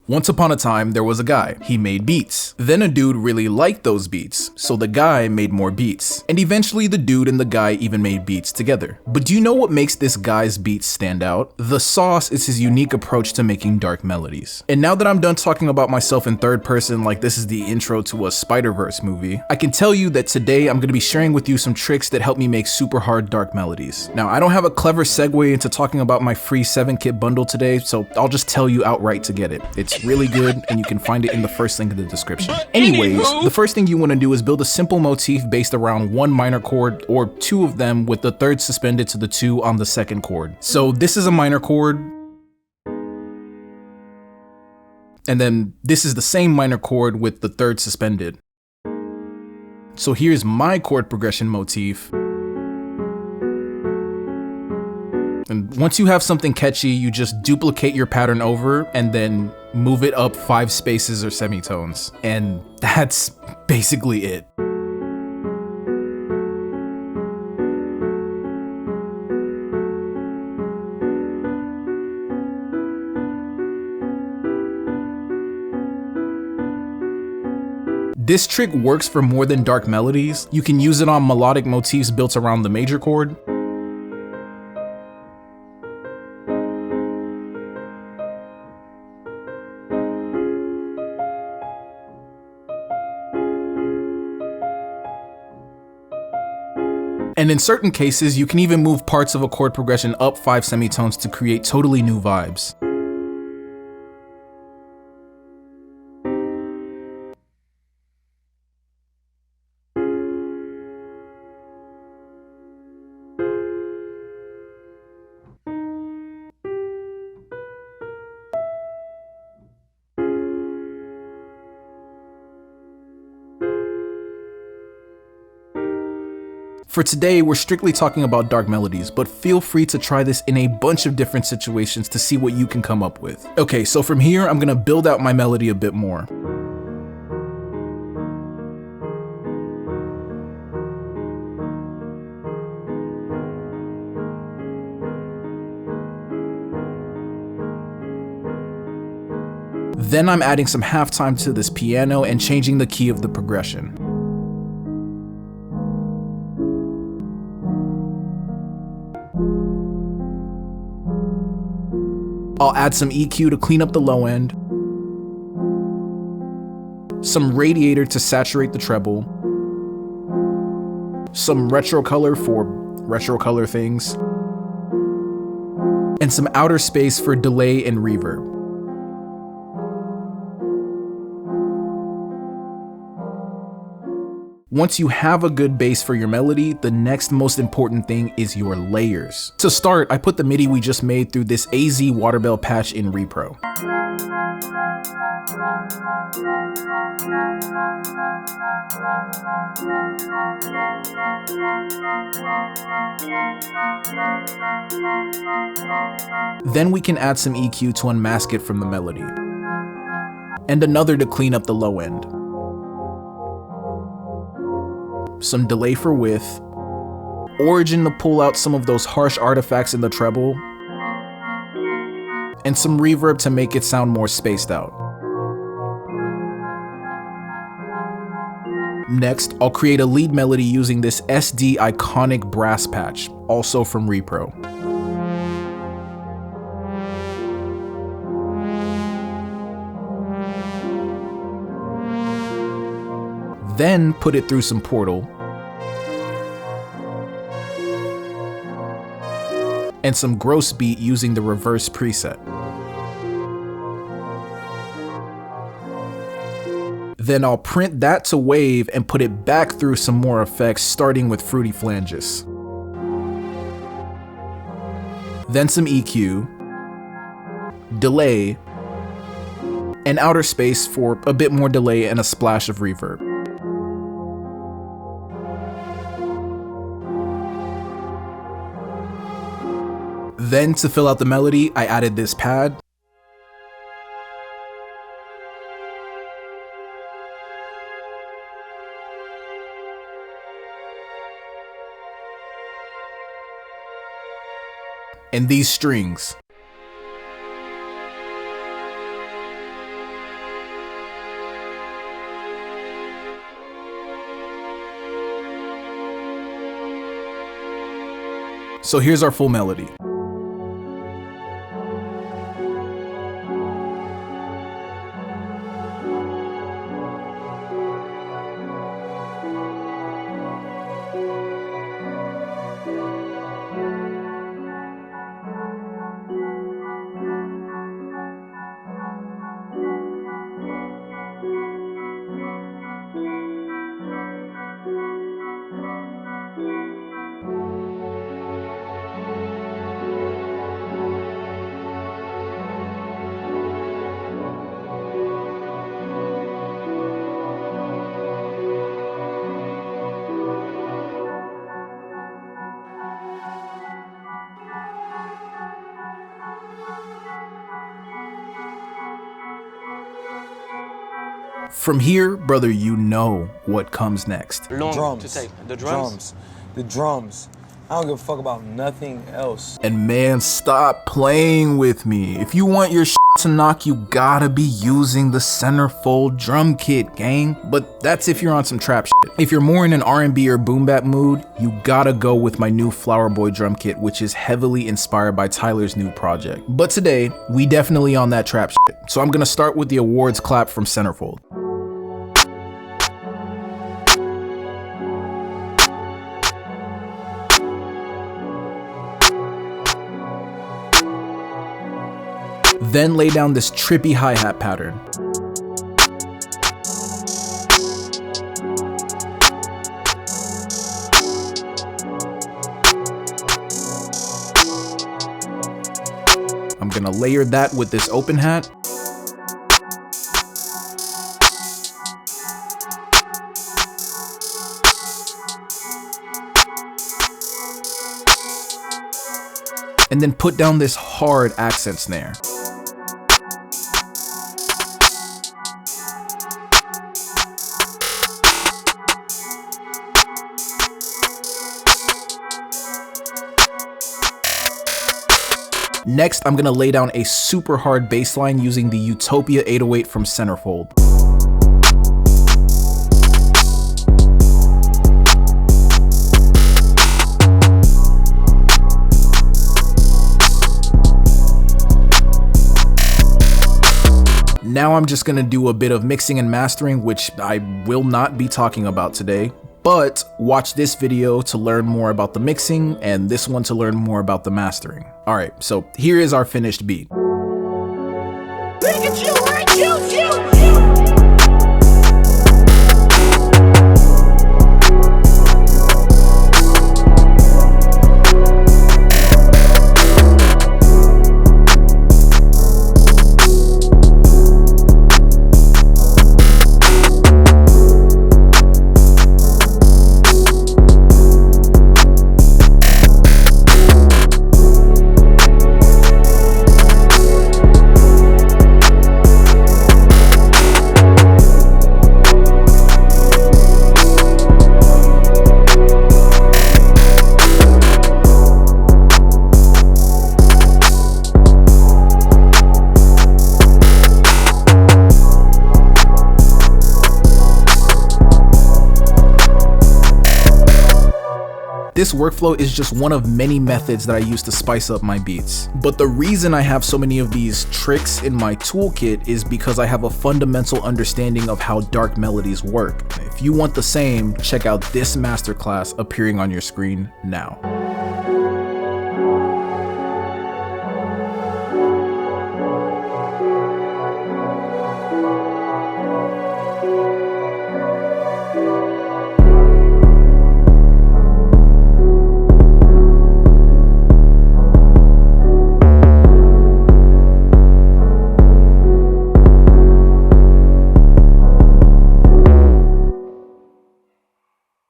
Once upon a time, there was a guy. He made beats. Then a dude really liked those beats, so the guy made more beats. And eventually the dude and the guy even made beats together. But do you know what makes this guy's beats stand out? The sauce is his unique approach to making dark melodies. And now that I'm done talking about myself in third person like this is the intro to a Spider-Verse movie, I can tell you that today I'm going to be sharing with you some tricks that help me make super hard dark melodies. Now, I don't have a clever segue into talking about my free 7-kit bundle today, so I'll just tell you outright to get it. It's really good, and you can find it in the first link in the description. Anyways, the first thing you want to do is build a simple motif based around one minor chord, or two of them, with the third suspended to the 2 on the second chord. So this is a minor chord, and then this is the same minor chord with the third suspended. So here's my chord progression motif. And once you have something catchy, you just duplicate your pattern over and then move it up 5 spaces or semitones. And that's basically it. This trick works for more than dark melodies. You can use it on melodic motifs built around the major chord. And in certain cases, you can even move parts of a chord progression up 5 semitones to create totally new vibes. For today, we're strictly talking about dark melodies, but feel free to try this in a bunch of different situations to see what you can come up with. Okay, so from here, I'm gonna build out my melody a bit more. Then I'm adding some halftime to this piano and changing the key of the progression. I'll add some EQ to clean up the low end, some radiator to saturate the treble, some retro color for retro color things, and some outer space for delay and reverb. Once you have a good base for your melody, the next most important thing is your layers. To start, I put the MIDI we just made through this AZ Waterbell patch in Repro. Then we can add some EQ to unmask it from the melody, and another to clean up the low end. Some delay for width, origin to pull out some of those harsh artifacts in the treble, and some reverb to make it sound more spaced out. Next, I'll create a lead melody using this SD iconic brass patch, also from Repro. Then put it through some Portal, and some gross beat using the reverse preset. Then I'll print that to wave and put it back through some more effects, starting with fruity flanges. Then some EQ, delay, and outer space for a bit more delay and a splash of reverb. Then to fill out the melody, I added this pad. And these strings. So here's our full melody. From here, brother, you know what comes next. Long to take. The drums. The drums. I don't give a fuck about nothing else. And man, stop playing with me. If you want your shit to knock, you gotta be using the centerfold drum kit, gang. But that's if you're on some trap shit. If you're more in an R&B or boom bap mood, you gotta go with my new Flower Boy drum kit, which is heavily inspired by Tyler's new project. But today, we definitely on that trap shit. So I'm gonna start with the awards clap from centerfold. Then lay down this trippy hi-hat pattern. I'm gonna layer that with this open hat. And then put down this hard accent snare. Next, I'm gonna lay down a super hard bass line using the Utopia 808 from centerfold. Now I'm just gonna do a bit of mixing and mastering, which I will not be talking about today. But watch this video to learn more about the mixing and this one to learn more about the mastering. Alright, so here is our finished beat. Look at you, right? You. This workflow is just one of many methods that I use to spice up my beats. But the reason I have so many of these tricks in my toolkit is because I have a fundamental understanding of how dark melodies work. If you want the same, check out this masterclass appearing on your screen now.